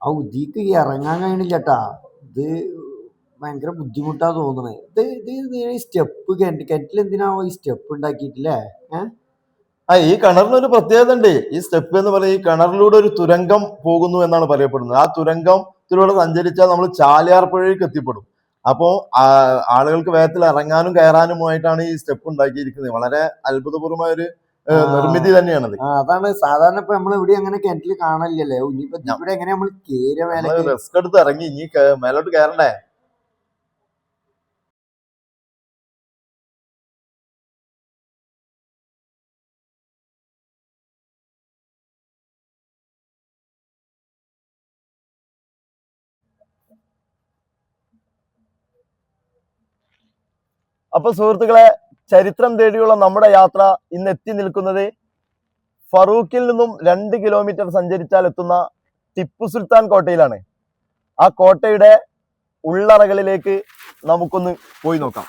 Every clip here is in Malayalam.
ആ ഉദിക്ക് ഇറങ്ങാൻ കഴിയണില്ലട്ടാ. ഇത് ഭയങ്കര ബുദ്ധിമുട്ടാ തോന്നണേ. ഇത് സ്റ്റെപ്പ് കിണറ്റിൽ എന്തിനാവോ ഈ സ്റ്റെപ്പ് ഉണ്ടാക്കിയിട്ടില്ലേ? ഈ കിണറിനൊരു പ്രത്യേകത ഉണ്ട്. ഈ സ്റ്റെപ്പ് എന്ന് പറയുന്നത് ഈ കിണറിലൂടെ ഒരു തുരങ്കം പോകുന്നു എന്നാണ് പറയപ്പെടുന്നത്. ആ തുരങ്കത്തിലൂടെ സഞ്ചരിച്ചാൽ നമ്മൾ ചാലിയാർ പുഴയിലേക്ക് എത്തിപ്പെടും. അപ്പോ ആളുകൾക്ക് വേഗത്തിൽ ഇറങ്ങാനും കയറാനുമായിട്ടാണ് ഈ സ്റ്റെപ്പ് ഉണ്ടാക്കിയിരിക്കുന്നത്. വളരെ അത്ഭുതപൂർവമായ ഒരു നിർമ്മിതി തന്നെയാണത്. അതാണ് സാധാരണ ഇപ്പൊ നമ്മൾ ഇവിടെ അങ്ങനെ കിണറ്റിൽ കാണലില്ലല്ലേ. ഇനിയിപ്പോ ഇവിടെ എങ്ങനെ നമ്മൾ കേറിയ മേലെ റിസ്ക് എടുത്ത് ഇറങ്ങി ഇനി മേലോട്ട് കയറണ്ടേ. അപ്പൊ സുഹൃത്തുക്കളെ, ചരിത്രം തേടിയുള്ള നമ്മുടെ യാത്ര ഇന്ന് എത്തി നിൽക്കുന്നത് ഫറൂഖിൽ നിന്നും 2 കിലോമീറ്റർ സഞ്ചരിച്ചാൽ എത്തുന്ന ടിപ്പു സുൽത്താൻ കോട്ടയിലാണ്. ആ കോട്ടയുടെ ഉള്ളറകളിലേക്ക് നമുക്കൊന്ന് പോയി നോക്കാം.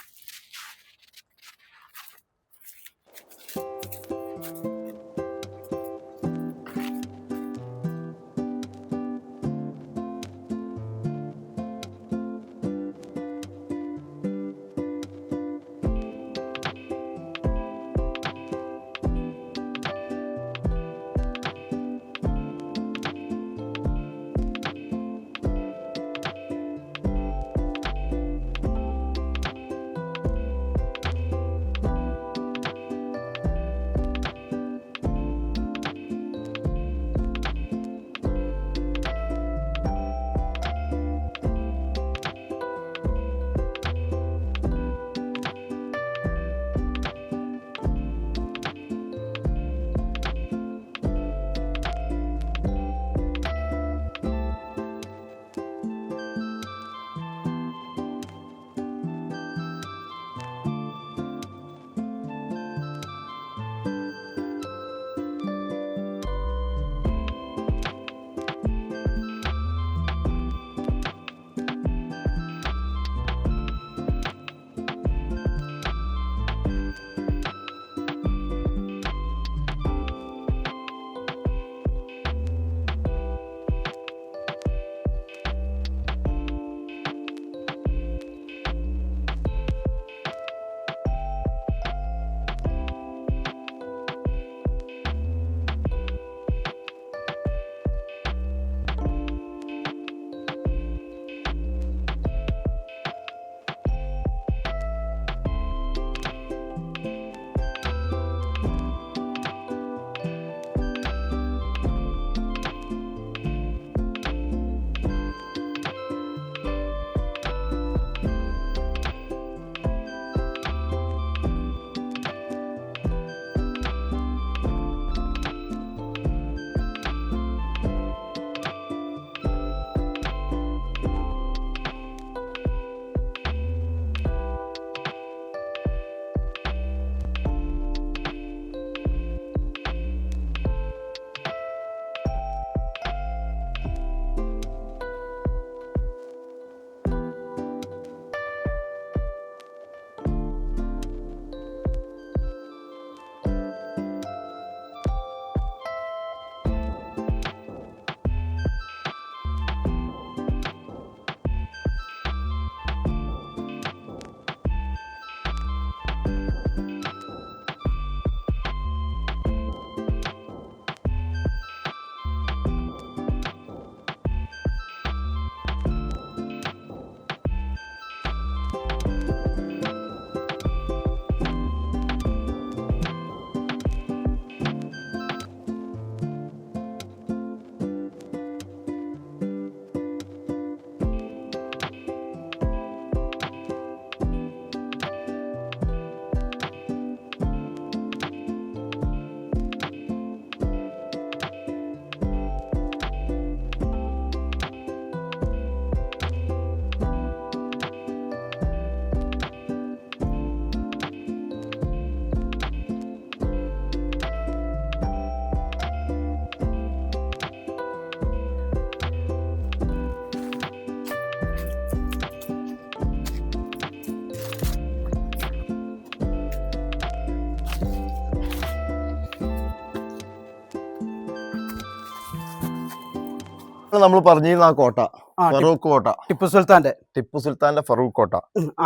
നമ്മൾ പറഞ്ഞിരുന്ന ആ കോട്ട, ആ, ഫറൂഖ് കോട്ട, ടിപ്പു സുൽത്താന്റെ ടിപ്പു സുൽത്താന്റെ ഫറൂഖ് കോട്ട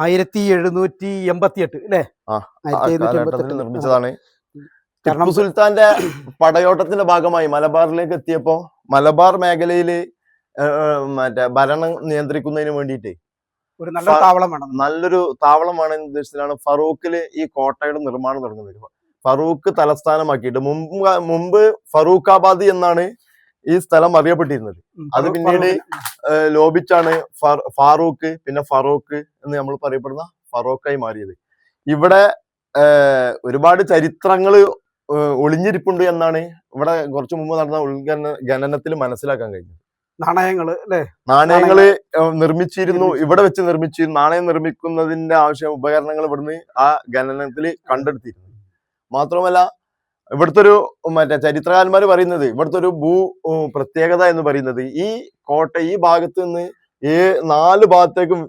1788 അല്ലേ? ആ കാലഘട്ടത്തിൽ നിർമ്മിച്ചതാണ്. ടിപ്പു കാരണം സുൽത്താന്റെ പടയോട്ടത്തിന്റെ ഭാഗമായി മലബാറിലേക്ക് എത്തിയപ്പോ മലബാർ മേഖലയില് മറ്റേ ഭരണം നിയന്ത്രിക്കുന്നതിന് വേണ്ടിയിട്ട് ഒരു നല്ലൊരു താവളം വേണം. നല്ലൊരു താവളമാണ് ഉദ്ദേശത്തിലാണ് ഫറൂഖില് ഈ കോട്ടയുടെ നിർമ്മാണം തുടങ്ങുന്നത്. ഫറൂഖ് തലസ്ഥാനമാക്കിയിട്ട് മുമ്പ് ഫറൂഖാബാദ് എന്നാണ് ഈ സ്ഥലം അറിയപ്പെട്ടിരുന്നത്. അത് പിന്നീട് ലോപിച്ചാണ് ഫാറൂഖ്, പിന്നെ ഫറൂഖ് എന്ന് നമ്മൾ പറയപ്പെടുന്ന ഫറൂഖായി മാറിയത്. ഇവിടെ ഒരുപാട് ചരിത്രങ്ങൾ ഒളിഞ്ഞിരിപ്പുണ്ട് എന്നാണ് ഇവിടെ കുറച്ചു മുമ്പ് നടന്ന ഖനനത്തിൽ മനസ്സിലാക്കാൻ കഴിഞ്ഞത്. നാണയങ്ങള് അല്ലെ? നാണയങ്ങള് നിർമ്മിച്ചിരുന്നു, ഇവിടെ വെച്ച് നിർമ്മിച്ചിരുന്നു. നാണയം നിർമ്മിക്കുന്നതിന്റെ ആവശ്യം ഉപകരണങ്ങൾ ഇവിടുന്ന് ആ ഖനനത്തിൽ കണ്ടെടുത്തിരുന്നു. മാത്രമല്ല ഇവിടുത്തെ ഒരു ചരിത്രകാരന്മാർ പറയുന്നത്, ഇവിടുത്തെ ഒരു പ്രത്യേകത എന്ന് പറയുന്നത്, ഈ കോട്ട ഈ ഭാഗത്ത് നിന്ന് 4 ഭാഗത്തേക്കും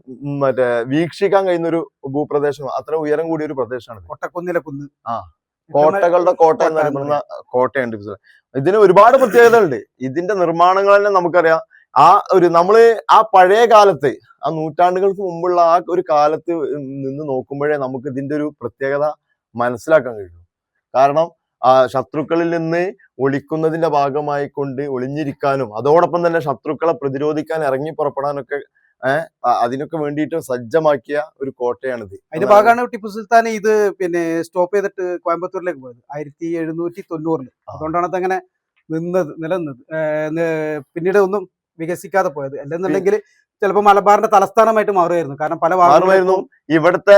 വീക്ഷിക്കാൻ കഴിയുന്ന ഒരു ഭൂപ്രദേശം, അത്ര ഉയരം കൂടിയ ഒരു പ്രദേശമാണ്. കോട്ടക്കുന്നിലെ കുന്ന്. ആ, കോട്ടകളുടെ കോട്ട എന്നറിയപ്പെടുന്ന കോട്ടയുണ്ട്. ഇതിന് ഒരുപാട് പ്രത്യേകതകളുണ്ട്. ഇതിന്റെ നിർമ്മാണങ്ങൾ തന്നെ നമുക്കറിയാം. നമ്മള് ആ പഴയ കാലത്ത്, ആ നൂറ്റാണ്ടുകൾക്ക് മുമ്പുള്ള ആ ഒരു കാലത്ത് നിന്ന് നോക്കുമ്പോഴേ നമുക്ക് ഇതിന്റെ ഒരു പ്രത്യേകത മനസ്സിലാക്കാൻ കഴിയും. കാരണം ശത്രുക്കളിൽ നിന്ന് ഒളിക്കുന്നതിന്റെ ഭാഗമായി കൊണ്ട് ഒളിഞ്ഞിരിക്കാനും അതോടൊപ്പം തന്നെ ശത്രുക്കളെ പ്രതിരോധിക്കാൻ ഇറങ്ങി പുറപ്പെടാനൊക്കെ അതിനൊക്കെ വേണ്ടിയിട്ട് സജ്ജമാക്കിയ ഒരു കോട്ടയാണിത്. അതിന്റെ ഭാഗമാണ് ടിപ്പു സുൽത്താൻ ഇത് സ്റ്റോപ്പ് ചെയ്തിട്ട് കോയമ്പത്തൂരിലേക്ക് പോയത് 1790. അതുകൊണ്ടാണ് അതങ്ങനെ നിലനിന്നത്. പിന്നീട് ഒന്നും വികസിക്കാതെ പോയത്. അല്ലെന്നുണ്ടെങ്കിൽ ചിലപ്പോൾ മലബാറിന്റെ തലസ്ഥാനമായിട്ട് മാറുമായിരുന്നു. കാരണം പല മാറുമായിരുന്നു. ഇവിടുത്തെ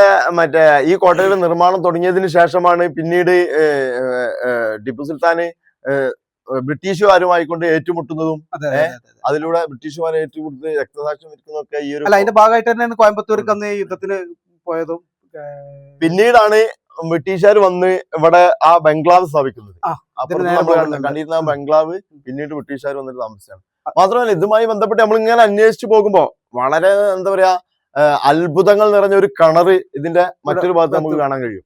ഈ കോട്ടയുടെ നിർമ്മാണം തുടങ്ങിയതിന് ശേഷമാണ് പിന്നീട് ടിപ്പു സുൽത്താന് ബ്രിട്ടീഷുകാരുമായിക്കൊണ്ട് ഏറ്റുമുട്ടുന്നതും അതിലൂടെ ബ്രിട്ടീഷുകാരെ ഏറ്റുമുട്ടുന്നത് രക്തസാക്ഷ്യം വരിക്കുന്നതൊക്കെ ഈ ഒരു അതിന്റെ ഭാഗമായിട്ട് തന്നെയാണ് കോയമ്പത്തൂർക്ക് അന്ന് യുദ്ധത്തിന് പോയതും. പിന്നീടാണ് ബ്രിട്ടീഷുകാർ വന്ന് ഇവിടെ ആ ബംഗ്ലാവ് സ്ഥാപിക്കുന്നത്. അപ്പോൾ നമ്മൾ കണ്ടിരുന്ന ബംഗ്ലാവ് പിന്നീട് ബ്രിട്ടീഷുകാർ വന്നിട്ട് താമസിച്ചാണ്. മാത്രമല്ല ഇതുമായി ബന്ധപ്പെട്ട് നമ്മൾ ഇങ്ങനെ അന്വേഷിച്ചു പോകുമ്പോ വളരെ എന്താ പറയാ അത്ഭുതങ്ങൾ നിറഞ്ഞ ഒരു കിണറ് ഇതിന്റെ മറ്റൊരു ഭാഗത്ത് നമുക്ക് കാണാൻ കഴിയും.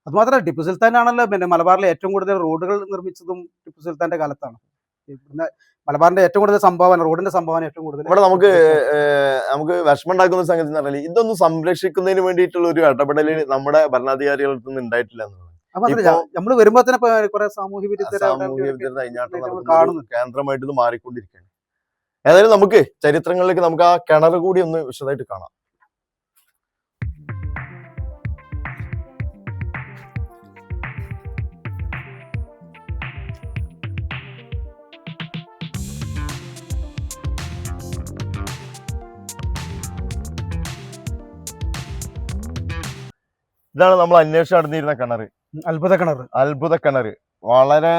അത് മാത്രമല്ല ടിപ്പു സുൽത്താനാണല്ലോ മലബാറിലെ ഏറ്റവും കൂടുതൽ റോഡുകൾ നിർമ്മിച്ചതും ടിപ്പു സുൽത്താന്റെ കാലത്താണ്. മലബാറിന്റെ ഏറ്റവും കൂടുതൽ സംഭാവന, റോഡിന്റെ സംഭാവന ഏറ്റവും കൂടുതൽ. ഇവിടെ നമുക്ക് വിഷമം ഉണ്ടാക്കുന്ന സംഗതി എന്ന് പറഞ്ഞാൽ ഇതൊന്നും സംരക്ഷിക്കുന്നതിന് വേണ്ടിയിട്ടുള്ള ഒരു ഇടപെടൽ നമ്മുടെ ഭരണാധികാരികളിൽ നിന്ന് ഉണ്ടായിട്ടില്ല എന്നുള്ളത്. നമ്മൾ വരുമ്പോ തന്നെ കുറെ സാമൂഹ്യ വിരുദ്ധ കേന്ദ്രമായിട്ട് ഇത് മാറിക്കൊണ്ടിരിക്കുകയാണ്. ഏതായാലും നമുക്ക് ചരിത്രങ്ങളിലേക്ക് നമുക്ക് ആ കിണർ കൂടി ഒന്ന് വിശദമായിട്ട് കാണാം. ഇതാണ് നമ്മൾ അന്വേഷിച്ച് നടന്നിരുന്ന കിണറ്. അത്ഭുത കിണറ് വളരെ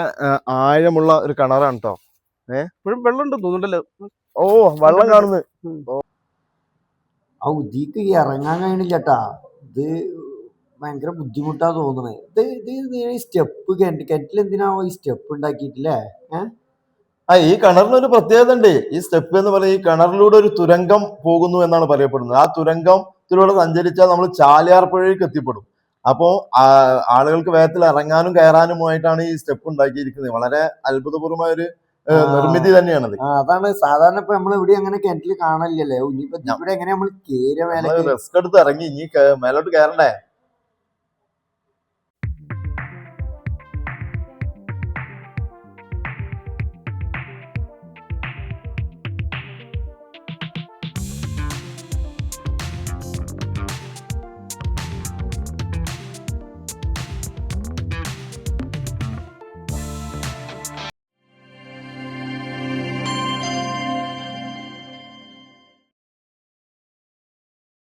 ആഴമുള്ള ഒരു കിണറാണ് കേട്ടോ. ഇപ്പോഴും വെള്ളം ഉണ്ടെന്ന് തോന്നുന്നുണ്ടല്ലോ. ഓ, വെള്ളം കാണുന്നു. ഇതിക്ക് ഇറങ്ങാൻ കഴിയണില്ലട്ടാ. ഇത് ഭയങ്കര ബുദ്ധിമുട്ടാ തോന്നണേ. ഇത് സ്റ്റെപ്പ് കിണറ്റിൽ എന്തിനാവോ ഈ സ്റ്റെപ്പ് ഉണ്ടാക്കിയിട്ടില്ലേ? ഈ കിണറിനൊരു പ്രത്യേകത ഉണ്ട്. ഈ സ്റ്റെപ്പ് എന്ന് പറയുന്നത് ഈ കിണറിലൂടെ ഒരു തുരങ്കം പോകുന്നു എന്നാണ് പറയപ്പെടുന്നത്. ആ തുരങ്കത്തിലൂടെ സഞ്ചരിച്ചാൽ നമ്മൾ ചാലിയാർ പുഴയിലേക്ക് എത്തിപ്പെടും. അപ്പോ ആളുകൾക്ക് വേഗത്തിൽ ഇറങ്ങാനും കയറാനുമായിട്ടാണ് ഈ സ്റ്റെപ്പ് ഉണ്ടാക്കിയിരിക്കുന്നത്. വളരെ അത്ഭുതപൂർവമായ ഒരു നിർമ്മിതി തന്നെയാണത്. അതാണ് സാധാരണ ഇപ്പൊ നമ്മൾ ഇവിടെ അങ്ങനെ കിണറ്റിൽ കാണലില്ലല്ലേ. ഇനിയിപ്പോ ഇവിടെ എങ്ങനെ നമ്മൾ റിസ്ക് എടുത്ത് ഇറങ്ങി ഇനി മേലോട്ട് കയറണ്ടേ?